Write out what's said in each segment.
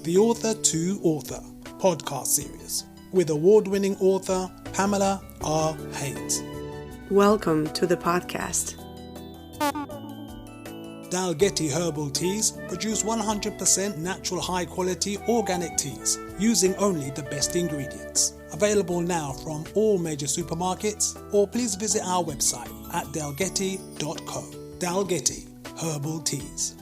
the Author to Author podcast series with award-winning author Pamela R. Haynes. Welcome to the podcast. Dalgety Herbal Teas produce 100% natural high-quality organic teas using only the best ingredients. Available now from all major supermarkets, or please visit our website at dalgety.co. Dalgety Herbal Teas.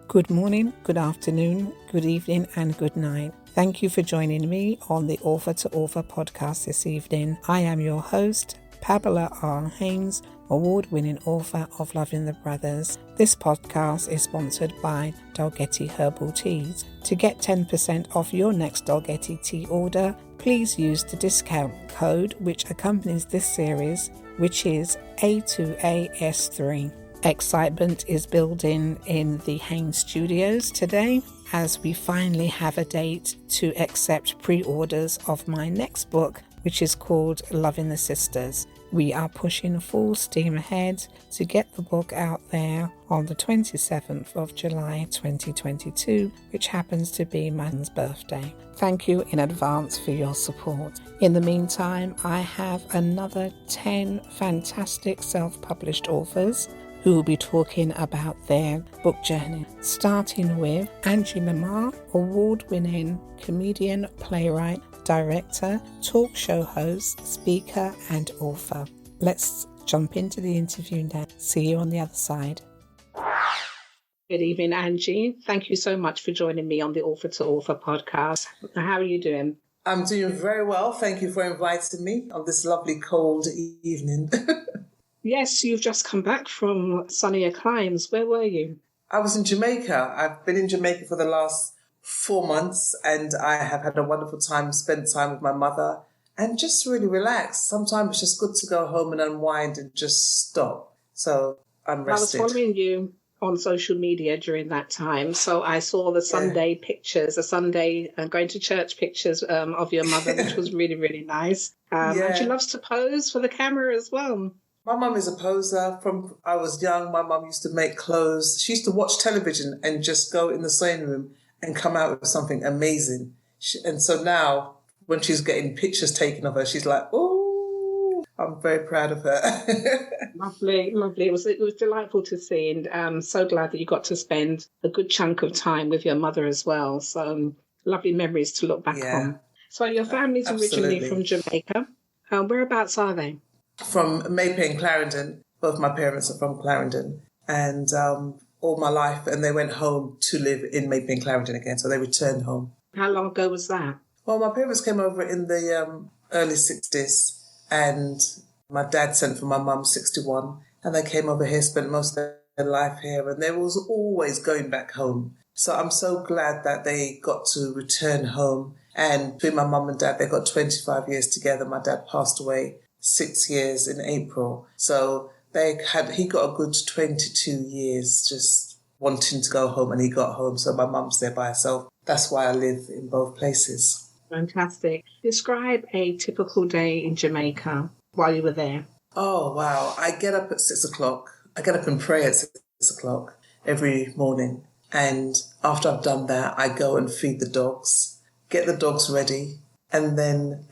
Good morning, good afternoon, good evening and good night. Thank you for joining me on the Author to Author podcast this evening. I am your host, Pamela R. Haynes, award-winning author of Loving the Brothers. This podcast is sponsored by Dalgety Herbal Teas. To get 10% off your next Dalgety tea order, please use the discount code which accompanies this series, which is A2AS3. Excitement is building in the Haynes studios today as we finally have a date to accept pre-orders of my next book, which is called Loving the Sisters. We are pushing full steam ahead to get the book out there on the 27th of July 2022, which happens to be my son's birthday. Thank you in advance for your support. In the meantime, I have another 10 fantastic self-published authors who will be talking about their book journey, starting with Angie, award-winning comedian, playwright, director, talk show host, speaker and author. Let's jump into the interview now. See you on the other side. Good evening, Angie. Thank you so much for joining me on the Author to Author podcast. How are you doing? I'm doing very well. Thank you for inviting me on this lovely cold evening. Yes, you've just come back from sunnier climes. Where were you? I was in Jamaica. I've been in Jamaica for the last 4 months and I have had a wonderful time, spent time with my mother and just really relaxed. Sometimes it's just good to go home and unwind and just stop. So I'm rested. I was following you on social media during that time. So I saw the Sunday pictures, the Sunday going to church pictures of your mother, which was really, really nice. And she loves to pose for the camera as well. My mum is a poser. From I was young, my mum used to make clothes. She used to watch television and just go in the sewing room and come out with something amazing. And so now, when she's getting pictures taken of her, she's like, oh, I'm very proud of her. Lovely, lovely. It was delightful to see, and I'm so glad that you got to spend a good chunk of time with your mother as well. So lovely memories to look back on. So your family's originally from Jamaica. Whereabouts are they? From Maypay and Clarendon. Both my parents are from Clarendon. And all my life, and they went home to live in Maypay and Clarendon again, so they returned home. How long ago was that? Well, my parents came over in the early 60s, and my dad sent for my mum, 61, and they came over here, spent most of their life here, and they was always going back home. So I'm so glad that they got to return home, and between my mum and dad, they got 25 years together. My dad passed away 6 years in April, so he got a good 22 years just wanting to go home, and he got home. So my mum's there by herself. That's why I live in both places. Fantastic. Describe a typical day in Jamaica while you were there. Oh, wow. I get up at 6 o'clock. I get up and pray at 6 o'clock every morning. And after I've done that, I go and feed the dogs, get the dogs ready, and then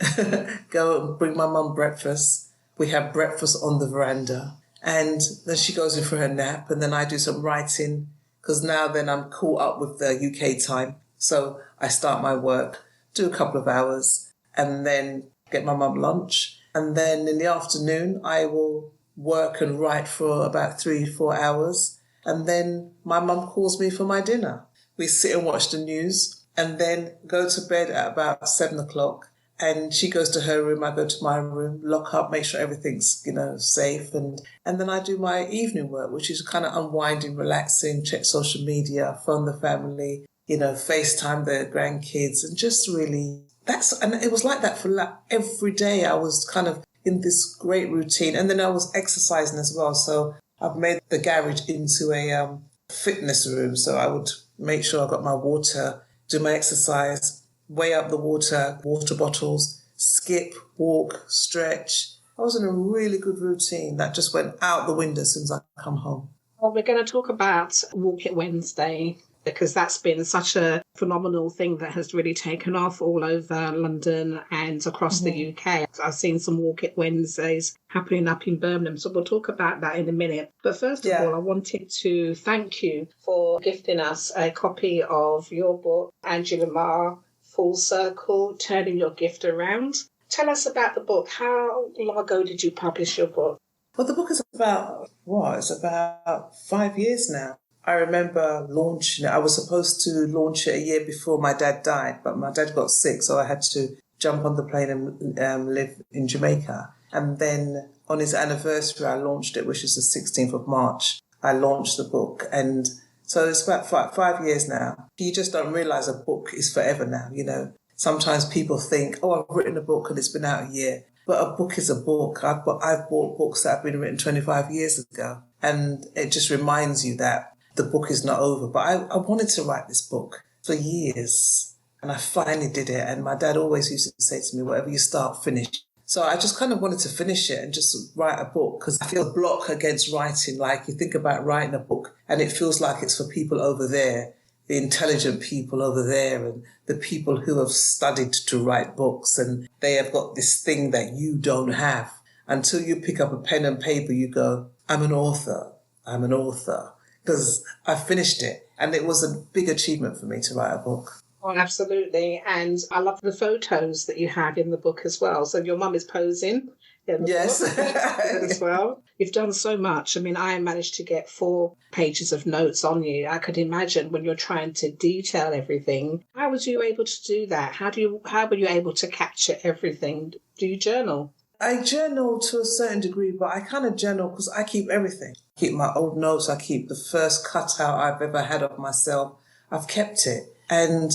go and bring my mum breakfast. We have breakfast on the veranda. And then she goes in for her nap, and then I do some writing because then I'm caught up with the UK time. So I start my work, do a couple of hours, and then get my mum lunch. And then in the afternoon, I will work and write for about 3-4 hours. And then my mum calls me for my dinner. We sit and watch the news and then go to bed at about 7 o'clock. And she goes to her room, I go to my room, lock up, make sure everything's, safe. And then I do my evening work, which is kind of unwinding, relaxing, check social media, phone the family, FaceTime the grandkids, and just really, and it was like that for every day. I was kind of in this great routine. And then I was exercising as well. So I've made the garage into a fitness room. So I would make sure I got my water, do my exercise, weigh up the water bottles, skip, walk, stretch. I was in a really good routine that just went out the window as soon as I come home. Well, we're going to talk about Walk It Wednesday because that's been such a phenomenal thing that has really taken off all over London and across the UK. I've seen some Walk It Wednesdays happening up in Birmingham, so we'll talk about that in a minute. But first of all, I wanted to thank you for gifting us a copy of your book, Angie Lamar, Full Circle, Turning Your Gift Around. Tell us about the book. How long ago did you publish your book? Well, the book is about, it's about 5 years now. I remember launching it. I was supposed to launch it a year before my dad died, but my dad got sick, so I had to jump on the plane and live in Jamaica. And then on his anniversary, I launched it, which is the 16th of March. I launched the book. And so it's about 5 years now. You just don't realise a book is forever now, you know. Sometimes people think, I've written a book and it's been out a year. But a book is a book. I've bought books that have been written 25 years ago. And it just reminds you that the book is not over. But I wanted to write this book for years. And I finally did it. And my dad always used to say to me, whatever you start, finish. So I just kind of wanted to finish it and just write a book, because I feel a block against writing. Like, you think about writing a book and it feels like it's for people over there, the intelligent people over there, and the people who have studied to write books, and they have got this thing that you don't have. Until you pick up a pen and paper, you go, I'm an author, because I finished it. And it was a big achievement for me to write a book. Oh, absolutely. And I love the photos that you have in the book as well. So your mum is posing in the book as well. You've done so much. I mean, I managed to get 4 pages of notes on you. I could imagine when you're trying to detail everything. How was you able to do that? How were you able to capture everything? Do you journal? I journal to a certain degree, but I kind of journal because I keep everything. I keep my old notes. I keep the first cutout I've ever had of myself. I've kept it. And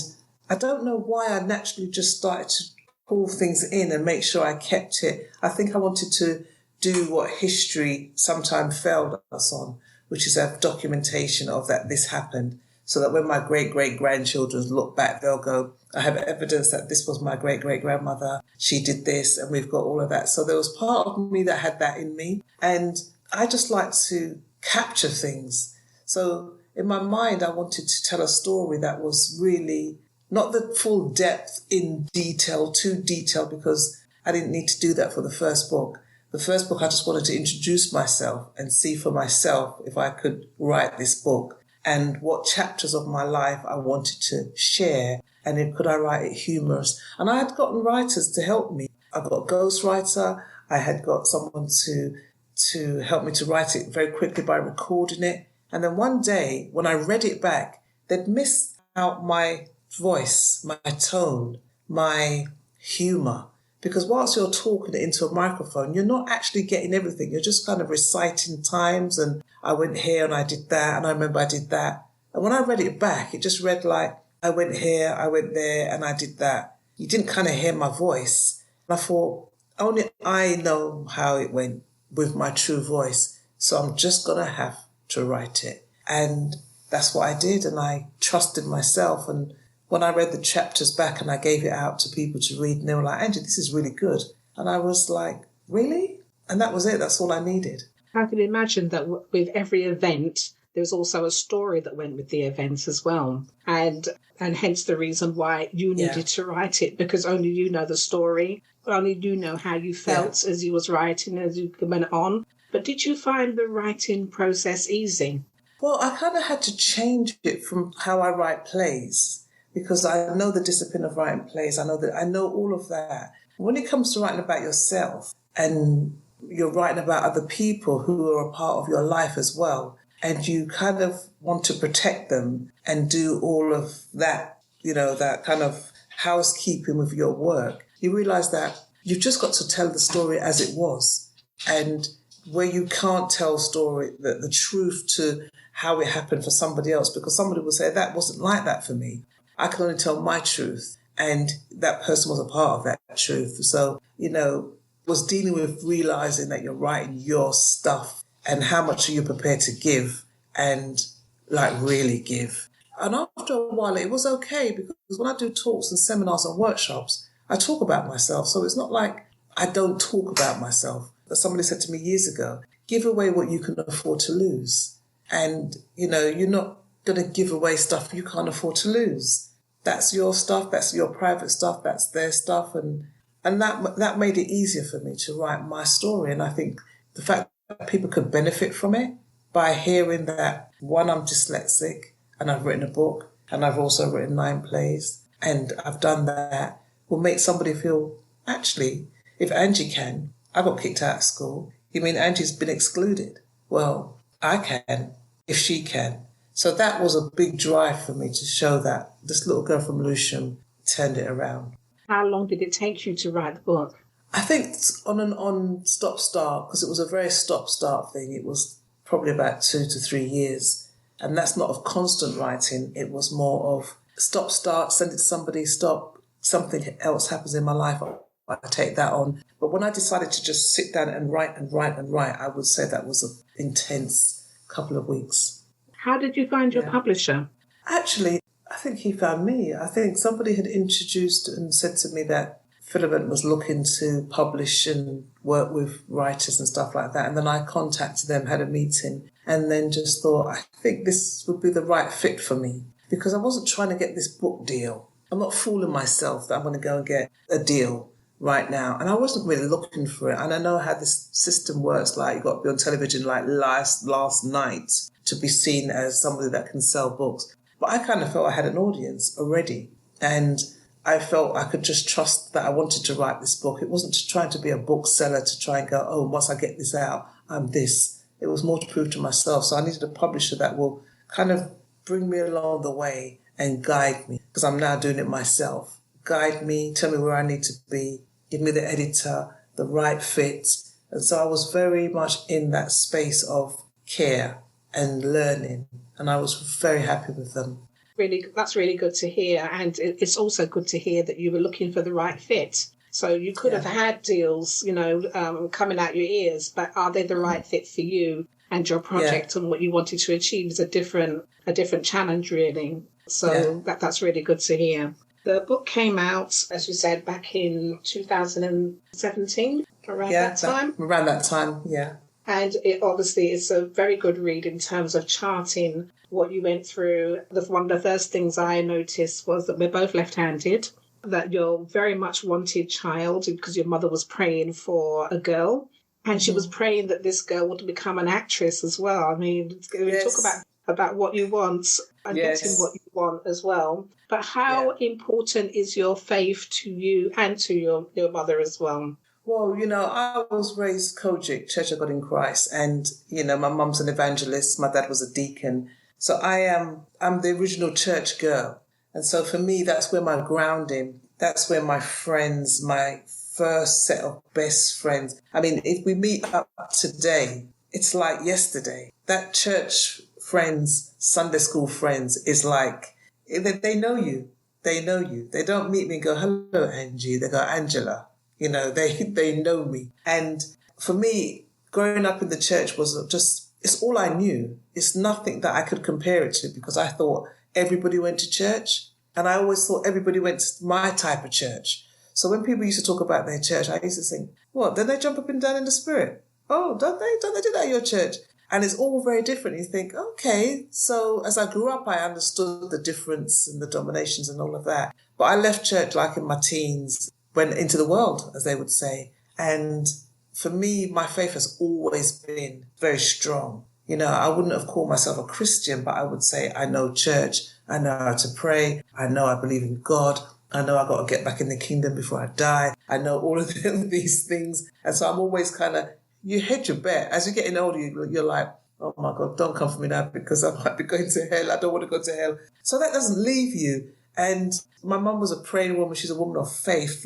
I don't know why I naturally just started to pull things in and make sure I kept it. I think I wanted to do what history sometimes failed us on, which is have documentation of that this happened, so that when my great-great-grandchildren look back, they'll go, I have evidence that this was my great-great-grandmother. She did this, and we've got all of that. So there was part of me that had that in me. And I just like to capture things. So in my mind, I wanted to tell a story that was really not the full depth in detail, too detailed, because I didn't need to do that for the first book. The first book, I just wanted to introduce myself and see for myself if I could write this book and what chapters of my life I wanted to share, and if could I write it humorous. And I had gotten writers to help me. I got a ghostwriter. I had got someone to help me to write it very quickly by recording it. And then one day, when I read it back, they'd missed out my voice, my tone, my humour. Because whilst you're talking it into a microphone, you're not actually getting everything. You're just kind of reciting times, and I went here and I did that, and I remember I did that. And when I read it back, it just read like, I went here, I went there, and I did that. You didn't kind of hear my voice. And I thought, only I know how it went with my true voice. So I'm just going to have to write it. And that's what I did. And I trusted myself. And when I read the chapters back and I gave it out to people to read, and they were like, Angie, this is really good. And I was like, really? And that was it. That's all I needed. I can imagine that with every event, there's also a story that went with the event as well. And hence the reason why you needed to write it, because only you know the story. Only you know how you felt as you was writing, as you went on. But did you find the writing process easy? Well, I kind of had to change it from how I write plays, because I know the discipline of writing plays. I know all of that. When it comes to writing about yourself, and you're writing about other people who are a part of your life as well, and you kind of want to protect them and do all of that, that kind of housekeeping with your work, you realise that you've just got to tell the story as it was. And where you can't tell the truth to how it happened for somebody else, because somebody will say, that wasn't like that for me. I can only tell my truth, and that person was a part of that truth. So, was dealing with realising that you're writing your stuff and how much are you prepared to give and, really give. And after a while, it was okay, because when I do talks and seminars and workshops, I talk about myself. So it's not like I don't talk about myself. Somebody said to me years ago, give away what you can afford to lose. And, you're not going to give away stuff you can't afford to lose. That's your stuff, that's your private stuff, that's their stuff. And that made it easier for me to write my story. And I think the fact that people could benefit from it by hearing that, one, I'm dyslexic and I've written a book and I've also written 9 plays and I've done that, will make somebody feel, actually, if Angie can, I got kicked out of school. You mean Angie's been excluded? Well, I can, if she can. So that was a big drive for me to show that this little girl from Lewisham turned it around. How long did it take you to write the book? I think it's on stop-start, because it was a very stop-start thing. It was probably about 2 to 3 years. And that's not of constant writing. It was more of stop-start, send it to somebody, stop, something else happens in my life, I take that on. But when I decided to just sit down and write, I would say that was an intense couple of weeks. How did you find your publisher? Actually, I think he found me. I think somebody had introduced and said to me that Filament was looking to publish and work with writers and stuff like that. And then I contacted them, had a meeting, and then just thought, I think this would be the right fit for me, because I wasn't trying to get this book deal. I'm not fooling myself that I'm going to go and get a deal right now. And I wasn't really looking for it. And I know how this system works. Like, you've got to be on television like last night to be seen as somebody that can sell books. But I kind of felt I had an audience already. And I felt I could just trust that I wanted to write this book. It wasn't trying to be a bookseller to try and go, oh, once I get this out, I'm this. It was more to prove to myself. So I needed a publisher that will kind of bring me along the way and guide me, because I'm now doing it myself. Guide me, tell me where I need to be, give me the editor, the right fit. And so I was very much in that space of care and learning, and I was very happy with them. Really, that's really good to hear, and it's also good to hear that you were looking for the right fit. So you could have had deals, coming out your ears, but are they the right fit for you and your project and what you wanted to achieve is a different challenge, really. So that's really good to hear. The book came out, as you said, back in 2017, around that time. Around that time, yeah. And it obviously is a very good read in terms of charting what you went through. One of the first things I noticed was that we're both left-handed, that you're very much wanted child because your mother was praying for a girl, and she was praying that this girl would become an actress as well. I mean, we talk about what you want and getting what you want as well. But how important is your faith to you and to your mother as well? Well, I was raised Kojic, Church of God in Christ, and, my mum's an evangelist, my dad was a deacon. So I'm the original church girl. And so for me, that's where my grounding, that's where my friends, my first set of best friends. I mean, if we meet up today, it's like yesterday. That church friends, Sunday school friends is like, they know you. They know you. They don't meet me and go, hello, Angie. They go, Angela. They know me. And for me, growing up in the church was just, it's all I knew. It's nothing that I could compare it to, because I thought everybody went to church. And I always thought everybody went to my type of church. So when people used to talk about their church, I used to think, what, don't they jump up and down in the spirit? Oh, don't they? Don't they do that at your church? And it's all very different. You think, okay, so as I grew up, I understood the difference and the dominations and all of that. But I left church like in my teens, went into the world, as they would say. And for me, my faith has always been very strong. I wouldn't have called myself a Christian, but I would say I know church. I know how to pray. I know I believe in God. I know I got to get back in the kingdom before I die. I know all of these things. And so I'm always kind of, you hedge your bet. As you're getting older, you're like, oh my God, don't come for me now because I might be going to hell. I don't want to go to hell. So that doesn't leave you. And my mum was a praying woman. She's a woman of faith.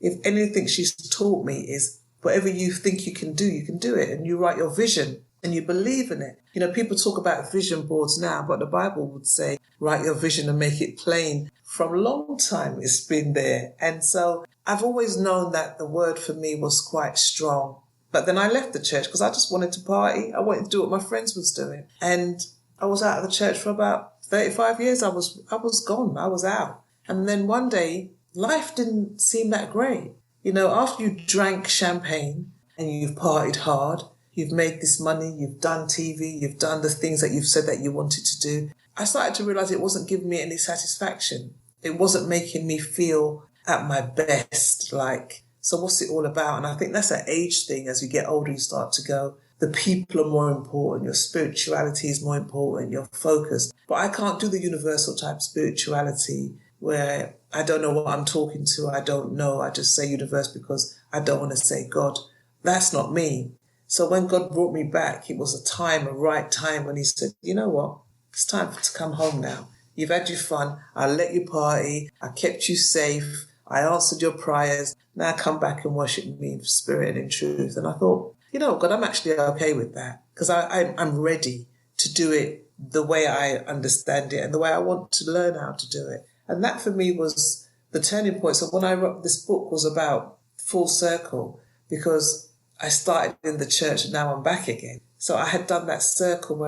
If anything she's taught me is whatever you think you can do it. And you write your vision and you believe in it. People talk about vision boards now, but the Bible would say, write your vision and make it plain. From a long time, it's been there. And so I've always known that the word for me was quite strong. But then I left the church because I just wanted to party. I wanted to do what my friends was doing. And I was out of the church for about 35 years. I was gone. I was out. And then one day, life didn't seem that great. After you drank champagne and you've partied hard, you've made this money, you've done TV, you've done the things that you've said that you wanted to do, I started to realise it wasn't giving me any satisfaction. It wasn't making me feel at my best. Like, so what's it all about? And I think that's an age thing. As you get older, you start to go, the people are more important, your spirituality is more important, your focus. But I can't do the universal type spirituality where I don't know what I'm talking to. I don't know. I just say universe because I don't want to say God. That's not me. So when God brought me back, it was a right time when he said, you know what? It's time to come home now. You've had your fun. I let you party. I kept you safe. I answered your prayers. Now come back and worship me in spirit and in truth. And I thought, you know, God, I'm actually okay with that because I'm ready to do it the way I understand it and the way I want to learn how to do it. And that for me was the turning point. So when I wrote this book was about full circle because I started in the church and now I'm back again. So I had done that circle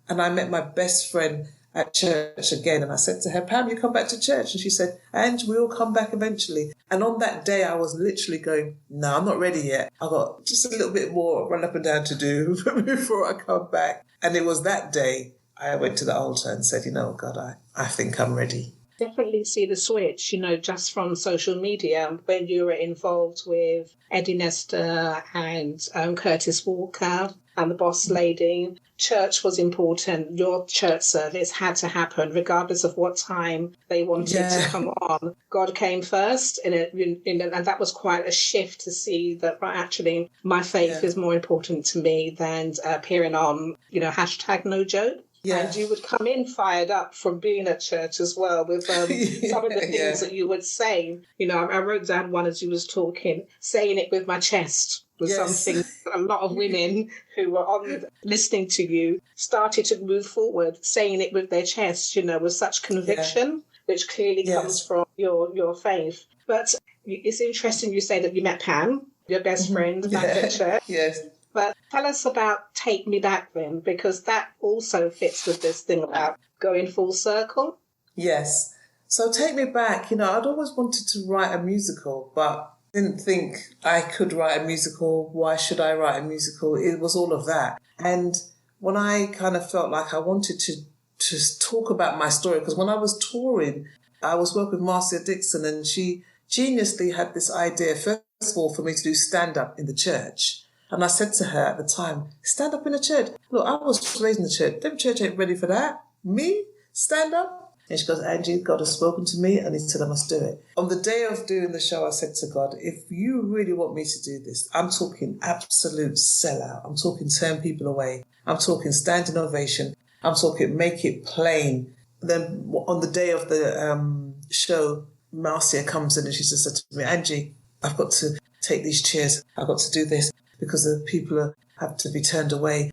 and I met my best friend at church again. And I said to her, Pam, you come back to church? And she said, Angie, we'll come back eventually. And on that day, I was literally going, no, I'm not ready yet. I've got just a little bit more run up and down to do before I come back. And it was that day I went to the altar and said, you know, God, I think I'm ready. Definitely see the switch, just from social media when you were involved with Eddie Nestor and Curtis Walker and the Boss Lady. Church was important. Your church service had to happen regardless of what time they wanted to come on. God came first, and that was quite a shift to see that actually my faith is more important to me than appearing on, #NoJoke. Yeah. And you would come in fired up from being at church as well with some of the things that you would say. I wrote down one as you was talking, saying it with my chest was something a lot of women who were on listening to you started to move forward, saying it with their chest, with such conviction, which clearly comes from your faith. But it's interesting you say that you met Pam, your best friend, back at church. Yes. But tell us about Take Me Back then, because that also fits with this thing about going full circle. Yes. So Take Me Back, I'd always wanted to write a musical, but didn't think I could write a musical. Why should I write a musical? It was all of that. And when I kind of felt like I wanted to talk about my story, because when I was touring, I was working with Marcia Dixon, and she geniusly had this idea, first of all, for me to do stand-up in the church. And I said to her at the time, stand up in a church. Look, I was raised in the church. Them church ain't ready for that. Me? Stand up? And she goes, Angie, God has spoken to me and he said I must do it. On the day of doing the show, I said to God, if you really want me to do this, I'm talking absolute sellout. I'm talking turn people away. I'm talking standing ovation. I'm talking make it plain. Then on the day of the show, Marcia comes in and she just said to me, Angie, I've got to take these chairs. I've got to do this, because the people have to be turned away,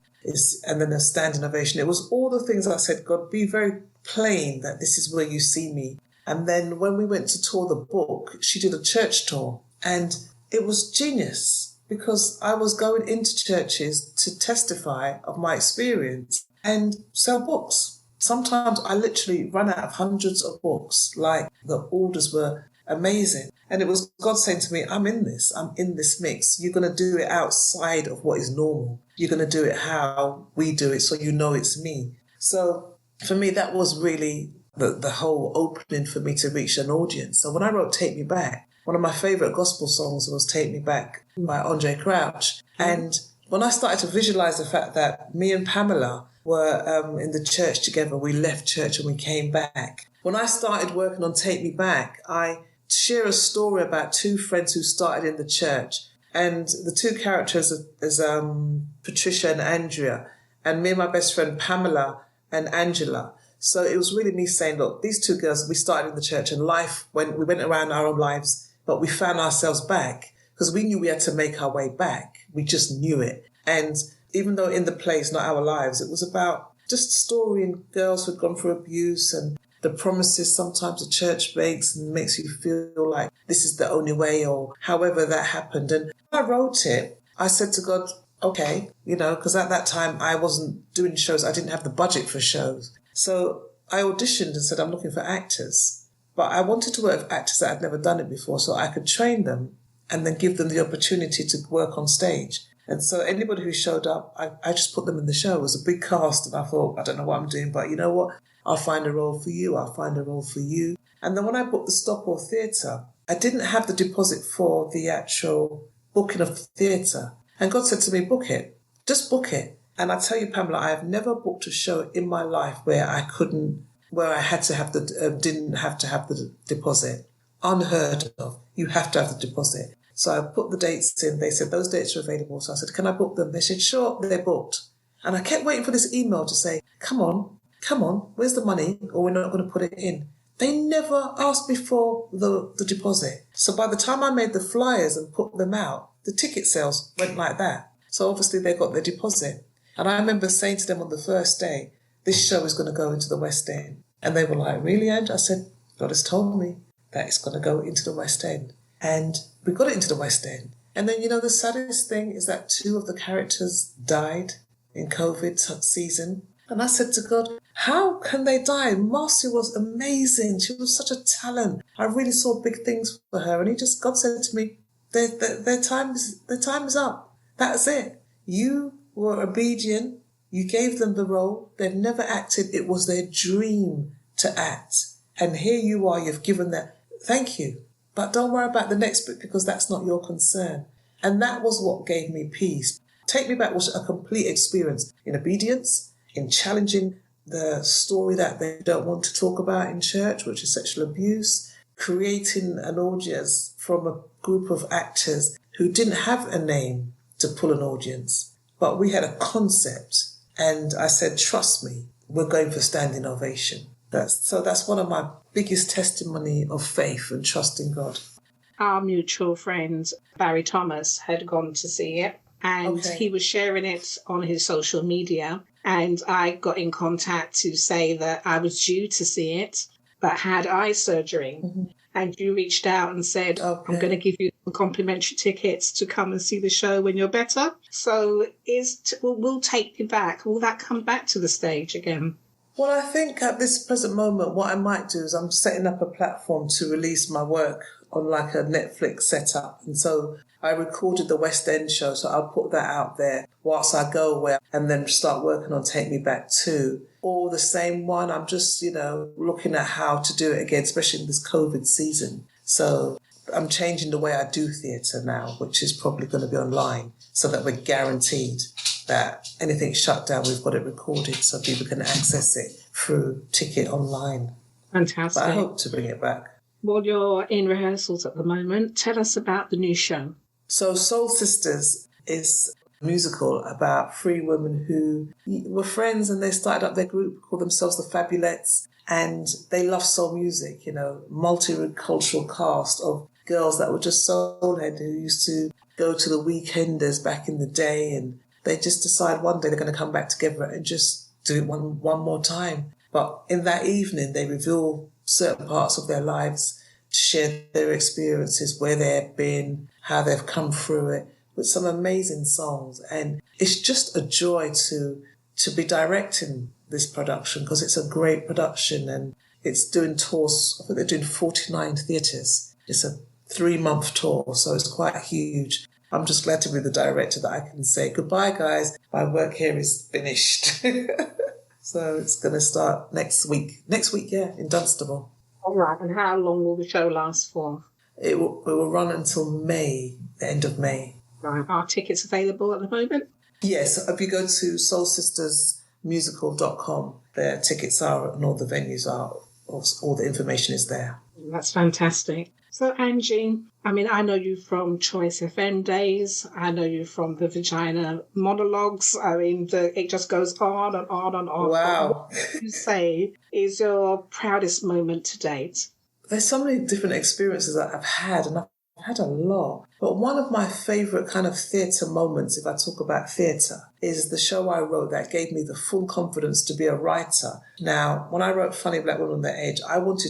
and then a standing ovation. It was all the things I said, God, be very plain that this is where you see me. And then when we went to tour the book, she did a church tour, and it was genius because I was going into churches to testify of my experience and sell books. Sometimes I literally run out of hundreds of books, like the orders were amazing. And it was God saying to me, I'm in this mix. You're going to do it outside of what is normal. You're going to do it how we do it, so you know it's me. So for me, that was really the whole opening for me to reach an audience. So when I wrote Take Me Back, one of my favourite gospel songs was Take Me Back by Andre Crouch. And when I started to visualise the fact that me and Pamela were in the church together, we left church and we came back. When I started working on Take Me Back, I share a story about two friends who started in the church, and the two characters is Patricia and Andrea, and me and my best friend Pamela and Angela. So it was really me saying, look, these two girls, we started in the church, and we went around our own lives, but we found ourselves back because we knew we had to make our way back. We just knew it. And even though in the place, not our lives, it was about just a story and girls who'd gone through abuse and the promises sometimes the church makes and makes you feel like this is the only way, or however that happened. And when I wrote it, I said to God, okay, because at that time I wasn't doing shows. I didn't have the budget for shows. So I auditioned and said, I'm looking for actors. But I wanted to work with actors that had never done it before so I could train them and then give them the opportunity to work on stage. And so anybody who showed up, I just put them in the show. It was a big cast, and I thought, I don't know what I'm doing, but you know what? I'll find a role for you, I'll find a role for you. And then when I booked the Stockport Theatre, I didn't have the deposit for the actual booking of the theatre. And God said to me, book it, just book it. And I tell you, Pamela, I have never booked a show in my life where I had to have didn't have to have the deposit. Unheard of. You have to have the deposit. So I put the dates in. They said those dates are available. So I said, can I book them? They said, sure, they're booked. And I kept waiting for this email to say, come on, where's the money? Or we're not going to put it in. They never asked me for the deposit. So by the time I made the flyers and put them out, the ticket sales went like that. So obviously they got their deposit. And I remember saying to them on the first day, this show is going to go into the West End. And they were like, really, Angie? I said, God has told me that it's going to go into the West End. And we got it into the West End. And then, the saddest thing is that 2 of the characters died in COVID season. And I said to God, how can they die? Marcy was amazing. She was such a talent. I really saw big things for her. And God said to me, their time is up. That's it. You were obedient. You gave them the role. They've never acted. It was their dream to act. And here you are. You've given them. Thank you. But don't worry about the next bit because that's not your concern. And that was what gave me peace. Take Me Back was a complete experience in obedience, in challenging the story that they don't want to talk about in church, which is sexual abuse, creating an audience from a group of actors who didn't have a name to pull an audience. But we had a concept. And I said, trust me, we're going for standing ovation. That's one of my biggest testimony of faith and trust in God. Our mutual friend, Barry Thomas, had gone to see it and he was sharing it on his social media. And I got in contact to say that I was due to see it, but had eye surgery. Mm-hmm. And you reached out and said, I'm going to give you some complimentary tickets to come and see the show when you're better. So we'll take you back. Will that come back to the stage again? Well, I think at this present moment, what I might do is I'm setting up a platform to release my work on like a Netflix setup. And so I recorded the West End show, so I'll put that out there whilst I go away and then start working on Take Me Back 2. Or the same one, I'm just, looking at how to do it again, especially in this COVID season. So I'm changing the way I do theatre now, which is probably going to be online, so that we're guaranteed that anything shut down, we've got it recorded so people can access it through ticket online. Fantastic. But I hope to bring it back. Well, you're in rehearsals at the moment. Tell us about the new show. So Soul Sisters is a musical about 3 women who were friends and they started up their group, called themselves the Fabulettes, and they love soul music, multicultural cast of girls that were just soul-head who used to go to the Weekenders back in the day, and they just decide one day they're going to come back together and just do it one more time. But in that evening, they reveal certain parts of their lives, share their experiences, where they've been, how they've come through it, with some amazing songs. And it's just a joy to be directing this production, because it's a great production and it's doing tours. I think they're doing 49 theatres. It's a 3-month tour, so it's quite huge. I'm just glad to be the director that I can say, goodbye, guys. My work here is finished. So it's going to start next week. In Dunstable. All right. And how long will the show last for? It will run until May, the end of May. Right. Are tickets available at the moment? Yes. If you go to soulsistersmusical.com, their tickets are and all the venues are, all the information is there. That's fantastic. So, Angie, I know you from Choice FM days. I know you from the Vagina monologues. It just goes on and on and on. Wow. What would you say is your proudest moment to date? There's so many different experiences that I've had, and I've had a lot. But one of my favourite kind of theatre moments, if I talk about theatre, is the show I wrote that gave me the full confidence to be a writer. Now, when I wrote Funny Black Woman on the Edge, I was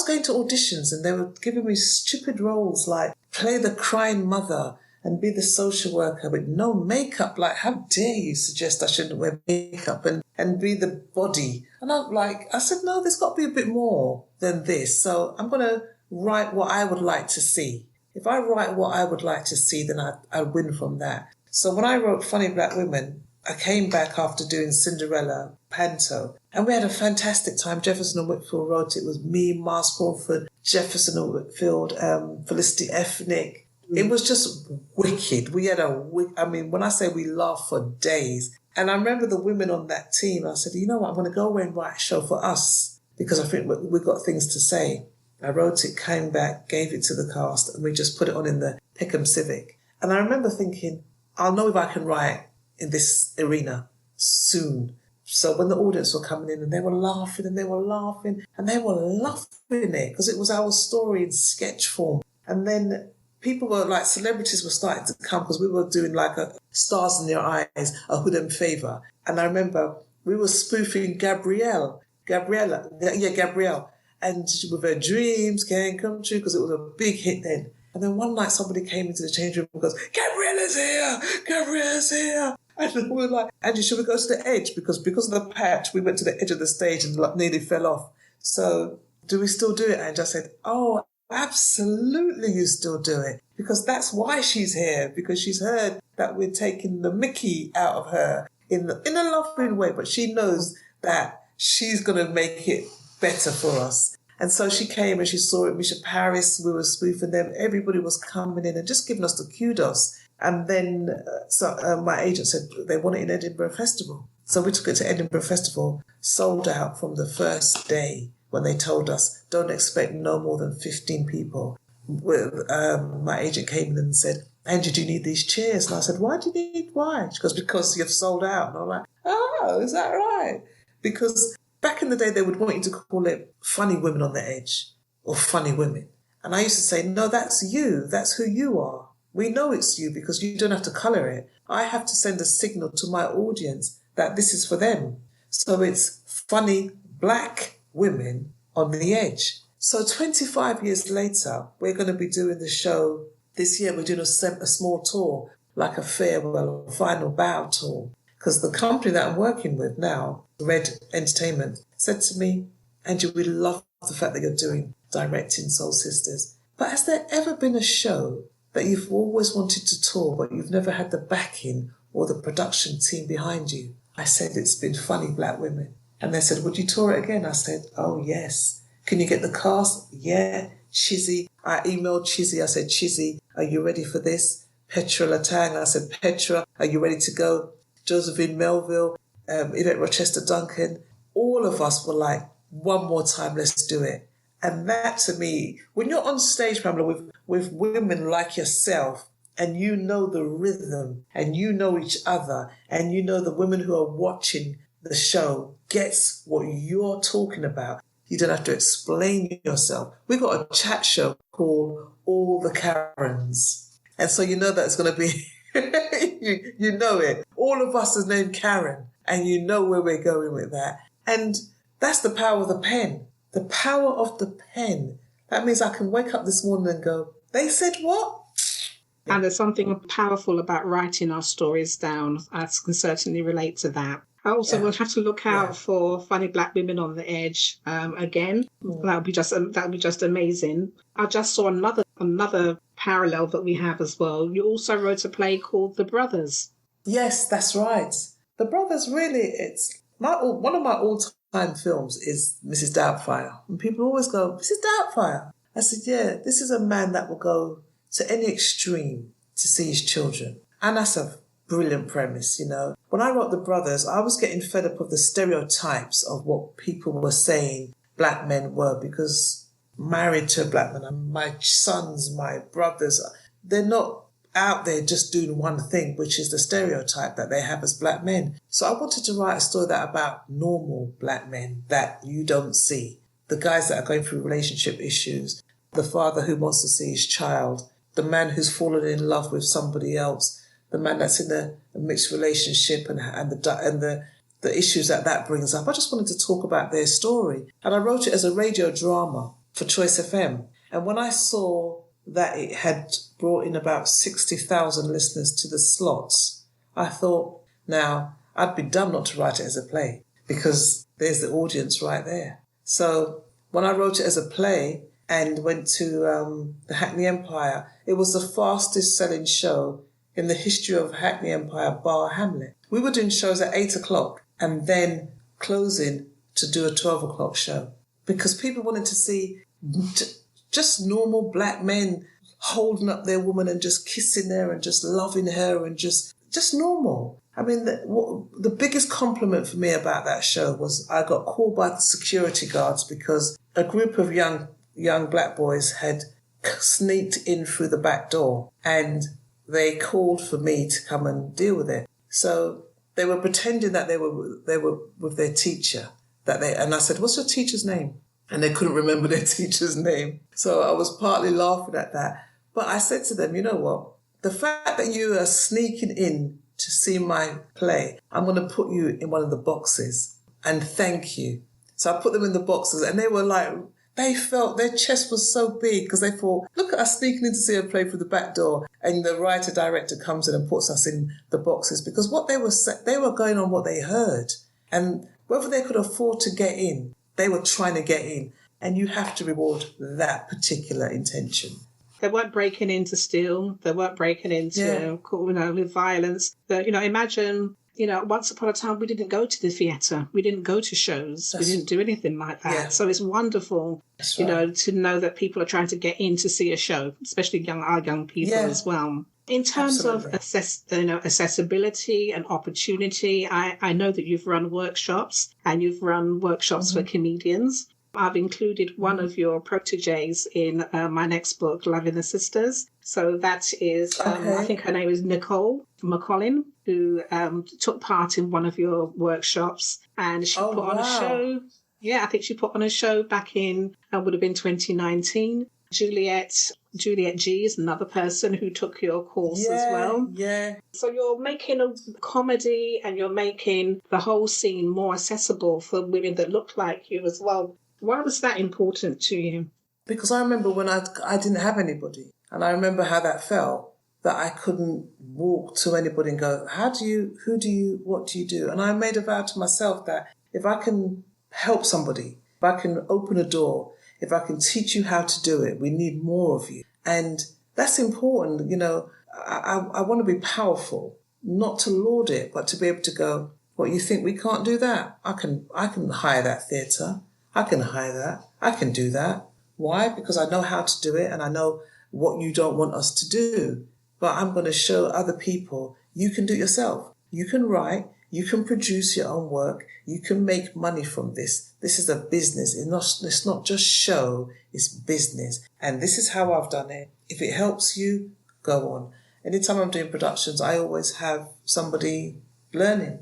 going to auditions and they were giving me stupid roles like play the crying mother and be the social worker with no makeup. Like, how dare you suggest I shouldn't wear makeup and be the body? And I said, no, there's got to be a bit more than this. So I'm going to write what I would like to see. If I write what I would like to see, then I win from that. So when I wrote Funny Black Women, I came back after doing Cinderella, Panto, and we had a fantastic time. Jefferson and Whitfield wrote it. It was me, Mars Crawford, Jefferson and Whitfield, Felicity Ethnic. It was just wicked. We had when I say we laughed for days. And I remember the women on that team, I said, you know what, I'm going to go away and write a show for us because I think we've got things to say. I wrote it, came back, gave it to the cast, and we just put it on in the Peckham Civic. And I remember thinking, I'll know if I can write in this arena soon. So when the audience were coming in and they were laughing and they were laughing and they were loving it because it was our story in sketch form. And then people were like, celebrities were starting to come because we were doing like a Stars in Their Eyes, a Hood and Favour. And I remember we were spoofing Gabrielle. And with her dreams can come true because it was a big hit then. And then one night somebody came into the change room and goes, Gabriella's here! Gabriella's here! And we were like, Angie, should we go to the edge? Because of the patch, we went to the edge of the stage and like nearly fell off. So do we still do it, Angie? I said, oh, absolutely you still do it. Because that's why she's here. Because she's heard that we're taking the mickey out of her in a loving way. But she knows that she's going to make it better for us. And so she came and she saw it. Misha Paris, we were spoofing them. Everybody was coming in and just giving us the kudos. And then my agent said they want it in Edinburgh Festival. So we took it to Edinburgh Festival, sold out from the first day when they told us, don't expect no more than 15 people. My agent came in and said, Angie, do you need these chairs? And I said, why? She goes, because you've sold out. And I'm like, oh, is that right? Because back in the day, they would want you to call it Funny Women on the Edge or Funny Women. And I used to say, no, that's you. That's who you are. We know it's you because you don't have to colour it. I have to send a signal to my audience that this is for them. So it's funny black women on the edge. So 25 years later, we're going to be doing the show. This year, we're doing a small tour, like a farewell or final bow tour. Because the company that I'm working with now, Red Entertainment, said to me, Angie, we love the fact that you're doing directing Soul Sisters. But has there ever been a show that you've always wanted to tour, but you've never had the backing or the production team behind you? I said, it's been Funny Black Women. And they said, would you tour it again? I said, oh, yes. Can you get the cast? Yeah. Chizzy. I emailed Chizzy. I said, Chizzy, are you ready for this? Petra Latang. I said, Petra, are you ready to go? Josephine Melville, Yvette Rochester Duncan. All of us were like, one more time, let's do it. And that to me, when you're on stage, Pamela, with women like yourself, and you know the rhythm, and you know each other, and you know the women who are watching the show gets what you're talking about. You don't have to explain yourself. We've got a chat show called All the Karens. And so you know that's going to be, you know it. All of us is named Karen, and you know where we're going with that. And that's the power of the pen. The power of the pen. That means I can wake up this morning and go, they said what? And there's something powerful about writing our stories down. I can certainly relate to that. I also will have to look out for Funny Black Women on the Edge again. That would be just amazing. I just saw another parallel that we have as well. You also wrote a play called The Brothers. Yes, that's right. The Brothers, really, it's one of my all-time films is Mrs. Doubtfire. And people always go, Mrs. Doubtfire. I said, yeah, this is a man that will go to any extreme to see his children. And that's a brilliant premise, you know. When I wrote The Brothers, I was getting fed up of the stereotypes of what people were saying black men were, because married to a black man, and my sons, my brothers, they're not out there just doing one thing, which is the stereotype that they have as black men. So I wanted to write a story about normal black men that you don't see. The guys that are going through relationship issues, the father who wants to see his child, the man who's fallen in love with somebody else, the man that's in a mixed relationship and the issues that brings up. I just wanted to talk about their story. And I wrote it as a radio drama for Choice FM. And when I saw that it had brought in about 60,000 listeners to the slots, I thought, now, I'd be dumb not to write it as a play, because there's the audience right there. So when I wrote it as a play and went to the Hackney Empire, it was the fastest selling show in the history of Hackney Empire, bar Hamlet. We were doing shows at 8 o'clock and then closing to do a 12 o'clock show because people wanted to see just normal black men holding up their woman and just kissing her and just loving her and just normal. I mean, the biggest compliment for me about that show was I got called by the security guards because a group of young black boys had sneaked in through the back door and they called for me to come and deal with it. So they were pretending that they were with their teacher. And I said, "What's your teacher's name?" And they couldn't remember their teacher's name. So I was partly laughing at that. But I said to them, you know what? The fact that you are sneaking in to see my play, I'm going to put you in one of the boxes and thank you. So I put them in the boxes and they were like, they felt their chest was so big because they thought, look at us sneaking in to see a play through the back door and the writer-director comes in and puts us in the boxes because what they were going on what they heard and whether they could afford to get in, they were trying to get in and you have to reward that particular intention. They weren't breaking in to steal. They weren't breaking into, with violence. Imagine, once upon a time, we didn't go to the theatre. We didn't go to shows. We didn't do anything like that. Yeah. So it's wonderful, to know that people are trying to get in to see a show, especially our young people as well. In terms of accessibility and opportunity, I know that you've run workshops and you've run workshops for comedians. I've included one of your proteges in my next book, Loving the Sisters. So that is, I think her name is Nicole McCollin, who took part in one of your workshops. And she put on a show. Yeah, I think she put on a show back in, would have been 2019. Juliet G is another person who took your course as well. Yeah. So you're making a comedy and you're making the whole scene more accessible for women that look like you as well. Why was that important to you? Because I remember when I didn't have anybody. And I remember how that felt, that I couldn't walk to anybody and go, what do you do? And I made a vow to myself that if I can help somebody, if I can open a door, if I can teach you how to do it, we need more of you. And that's important. I want to be powerful, not to laud it, but to be able to go, what, you think we can't do that? I can hire that theatre. I can hire that. I can do that. Why? Because I know how to do it and I know what you don't want us to do. But I'm going to show other people you can do it yourself. You can write. You can produce your own work. You can make money from this. This is a business. It's not just show. It's business. And this is how I've done it. If it helps you, go on. Anytime I'm doing productions, I always have somebody learning.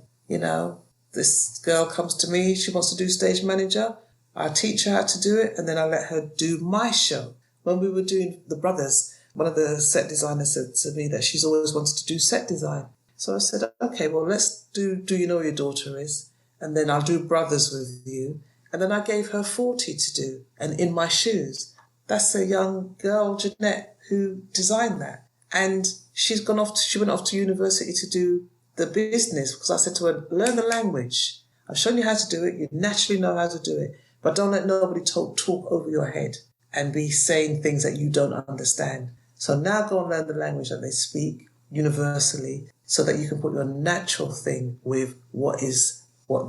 This girl comes to me. She wants to do stage manager. I teach her how to do it, and then I let her do my show. When we were doing The Brothers, one of the set designers said to me that she's always wanted to do set design. So I said, okay, well, let's do You Know Your Daughter Is, and then I'll do Brothers with you. And then I gave her 40 to do, and In My Shoes. That's a young girl, Jeanette, who designed that. And she went off to university to do the business, because I said to her, learn the language. I've shown you how to do it. You naturally know how to do it. But don't let nobody talk over your head and be saying things that you don't understand. So now go and learn the language that they speak universally so that you can put your natural thing with what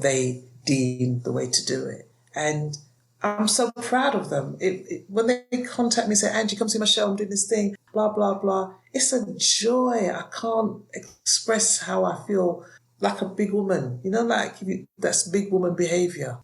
they deem the way to do it. And I'm so proud of them. When they contact me and say, Angie, come see my show, I'm doing this thing, blah, blah, blah. It's a joy. I can't express how I feel like a big woman. That's big woman behaviour.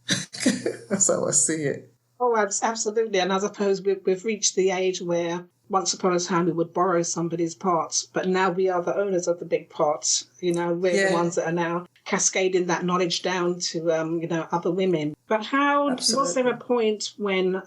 That's how I see it. Oh, absolutely. And I suppose we've reached the age where once upon a time we would borrow somebody's parts, but now we are the owners of the big parts. We're the ones that are now cascading that knowledge down to, other women. But was there a point when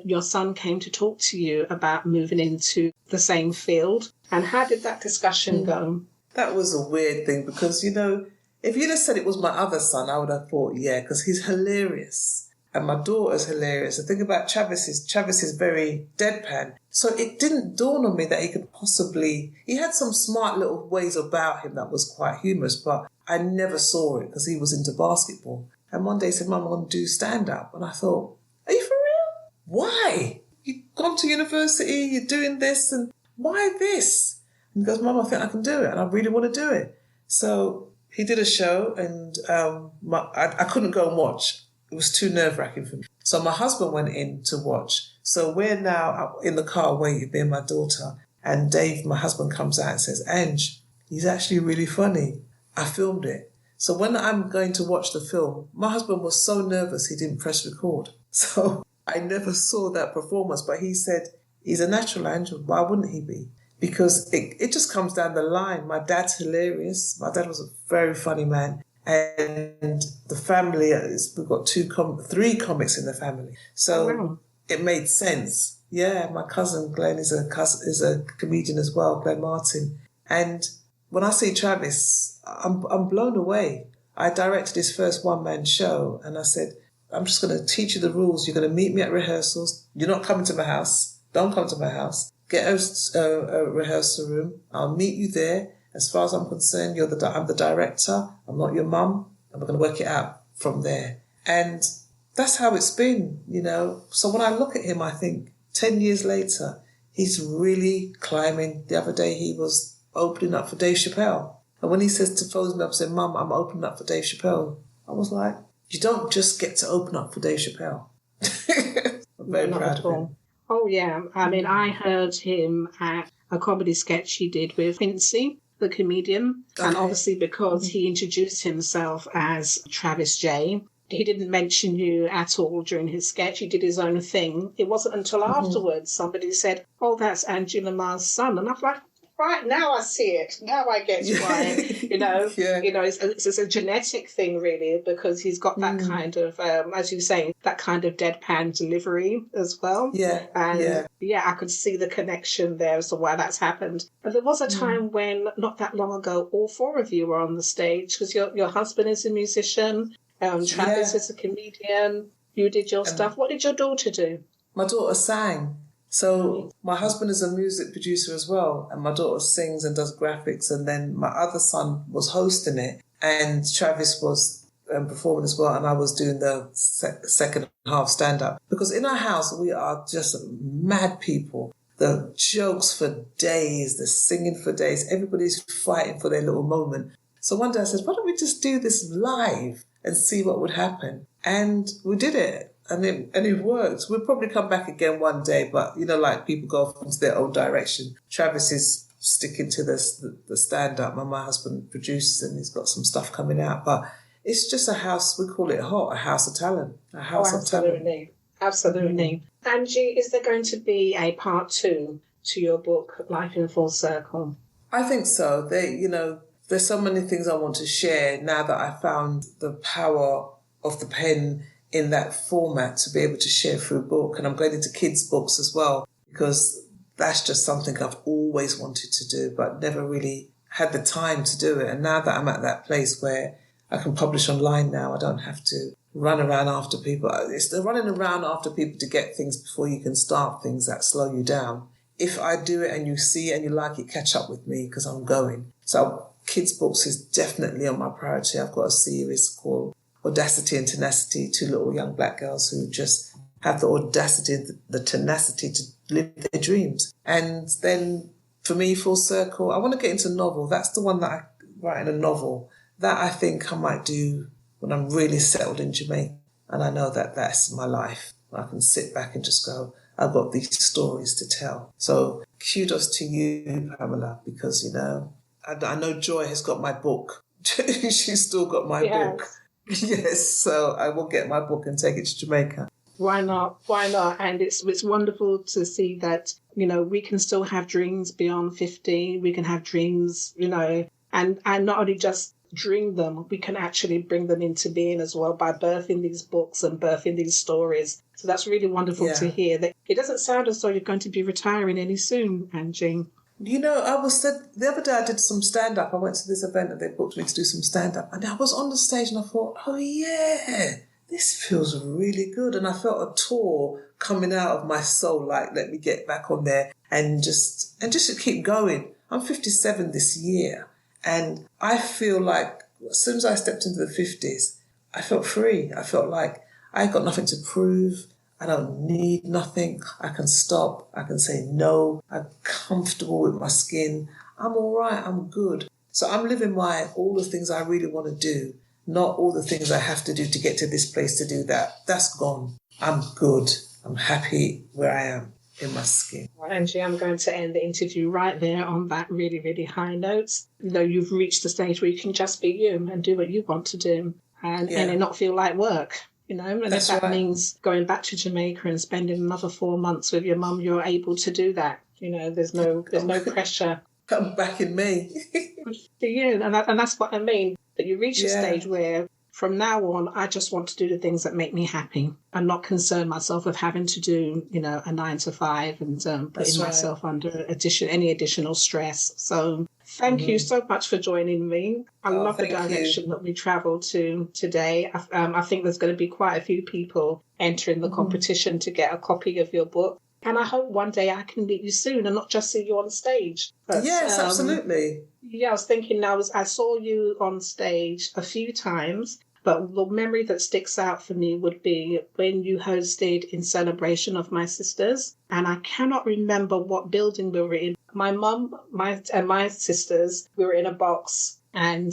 your son came to talk to you about moving into the same field? And how did that discussion go? That was a weird thing because, if you'd have said it was my other son, I would have thought, yeah, because he's hilarious. And my daughter's hilarious. The thing about Travis is very deadpan. So it didn't dawn on me that he had some smart little ways about him that was quite humorous, but I never saw it because he was into basketball. And one day he said, Mum, I want to do stand-up. And I thought, are you for real? Why? You've gone to university, you're doing this, and why this? He goes, Mum, I think I can do it, and I really want to do it. So he did a show, and I couldn't go and watch. It was too nerve-wracking for me. So my husband went in to watch. So we're now in the car waiting, me and my daughter, and Dave, my husband, comes out and says, Ange, he's actually really funny. I filmed it. So when I'm going to watch the film, my husband was so nervous he didn't press record. So I never saw that performance, but he said, he's a natural, Angel. Why wouldn't he be? Because it just comes down the line. My dad's hilarious. My dad was a very funny man. And the family, we've got three comics in the family. So It made sense. Yeah, my cousin Glenn is a comedian as well, Glenn Martin. And when I see Travis, I'm blown away. I directed his first one-man show, and I said, I'm just going to teach you the rules. You're going to meet me at rehearsals. You're not coming to my house. Don't come to my house. Get a rehearsal room. I'll meet you there. As far as I'm concerned, I'm the director. I'm not your mum. And we're going to work it out from there. And that's how it's been, you know. So when I look at him, I think 10 years later, he's really climbing. The other day, he was opening up for Dave Chappelle. And when he phones me up and says, Mum, I'm opening up for Dave Chappelle, I was like, you don't just get to open up for Dave Chappelle. I'm very proud of him. Oh, yeah. I mean, I heard him at a comedy sketch he did with Quincy, the comedian. Okay. And obviously because he introduced himself as Travis J., he didn't mention you at all during his sketch. He did his own thing. It wasn't until afterwards somebody said, oh, that's Angie Lamar's son. And I'm like, right, now I see it. Now I get why, you know, it's a genetic thing, really, because he's got that kind of, as you say, that kind of deadpan delivery as well. Yeah. And I could see the connection there as to why that's happened. But there was a time when, not that long ago, all four of you were on the stage, because your husband is a musician, Travis is a comedian, you did your stuff. What did your daughter do? My daughter sang. So my husband is a music producer as well, and my daughter sings and does graphics, and then my other son was hosting it, and Travis was performing as well, and I was doing the second half stand-up. Because in our house, we are just mad people. The jokes for days, the singing for days, everybody's fighting for their little moment. So one day I said, why don't we just do this live and see what would happen? And we did it. And it worked. We'll probably come back again one day, but, you know, like people go off into their own direction. Travis is sticking to the stand-up, and my husband produces, and he's got some stuff coming out. But it's just a house, we call it HOT, a house of talent. A house of talent. Absolutely. Angie, is there going to be a part 2 to your book, Life in Full Circle? I think so. There's so many things I want to share now that I found the power of the pen in that format to be able to share through book. And I'm going into kids' books as well, because that's just something I've always wanted to do, but never really had the time to do it. And now that I'm at that place where I can publish online now, I don't have to run around after people. It's the running around after people to get things before you can start things that slow you down. If I do it and you see it and you like it, catch up with me, because I'm going. So kids' books is definitely on my priority. I've got a series called Audacity and Tenacity, 2 little young black girls who just have the audacity and the tenacity to live their dreams. And then for me, Full Circle, I want to get into novel. That's the one that I write in a novel. That I think I might do when I'm really settled in Jamaica. And I know that that's my life. I can sit back and just go, I've got these stories to tell. So kudos to you, Pamela, because, you know, I know Joy has got my book. She's still got my book. Yes, so I will get my book and take it to Jamaica. Why not? And it's wonderful to see that, you know, we can still have dreams beyond 50. We can have dreams, you know, and not only just dream them, we can actually bring them into being as well by birthing these books and birthing these stories. So that's really wonderful to hear. That it doesn't sound as though you're going to be retiring any soon, Angie. You know, the other day I did some stand-up. I went to this event and they booked me to do some stand-up. And I was on the stage and I thought, oh yeah, this feels really good. And I felt a tour coming out of my soul, like, let me get back on there and just to keep going. I'm 57 this year. And I feel like as soon as I stepped into the 50s, I felt free. I felt like I got nothing to prove. I don't need nothing. I can stop. I can say no. I'm comfortable with my skin. I'm all right, I'm good. So I'm living all the things I really want to do, not all the things I have to do to get to this place to do that. That's gone. I'm good. I'm happy where I am in my skin. Well, Angie, I'm going to end the interview right there on that really, really high note. You've reached the stage where you can just be you and do what you want to do and it not feel like work. And That's if that right. means going back to Jamaica and spending another 4 months with your mum, you're able to do that. There's no pressure. Come back in May. For you, and that's what I mean. That you reach a stage where from now on, I just want to do the things that make me happy and not concern myself with having to do, a 9 to 5 and putting myself under any additional stress. So thank you so much for joining me. I love the direction that we travelled to today. I think there's going to be quite a few people entering the competition to get a copy of your book. And I hope one day I can meet you soon and not just see you on stage. But, yes, absolutely. Yeah, I was thinking I saw you on stage a few times, but the memory that sticks out for me would be when you hosted in celebration of my sisters. And I cannot remember what building we were in. My mum, and my sisters, we were in a box. And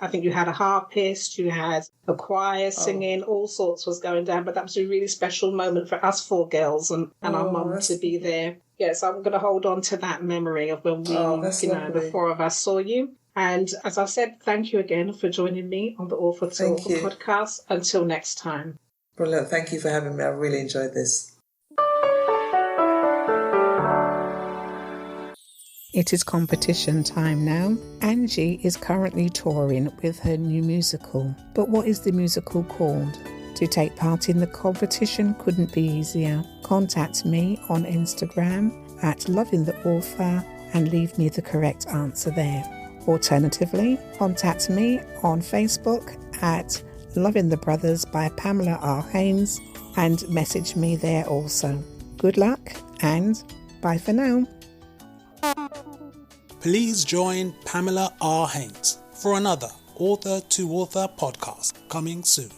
I think you had a harpist, you had a choir singing, all sorts was going down. But that was a really special moment for us 4 girls and our mum to be there. Yes, I'm going to hold on to that memory of when we, the 4 of us saw you. And as I said, thank you again for joining me on the Author to Author podcast. Until next time. Brilliant. Thank you for having me. I really enjoyed this. It is competition time now. Angie is currently touring with her new musical. But what is the musical called? To take part in the competition couldn't be easier. Contact me on Instagram at lovingtheauthor and leave me the correct answer there. Alternatively, contact me on Facebook at Loving the Brothers by Pamela R. Haynes and message me there also. Good luck and bye for now. Please join Pamela R. Haynes for another Author to Author podcast coming soon.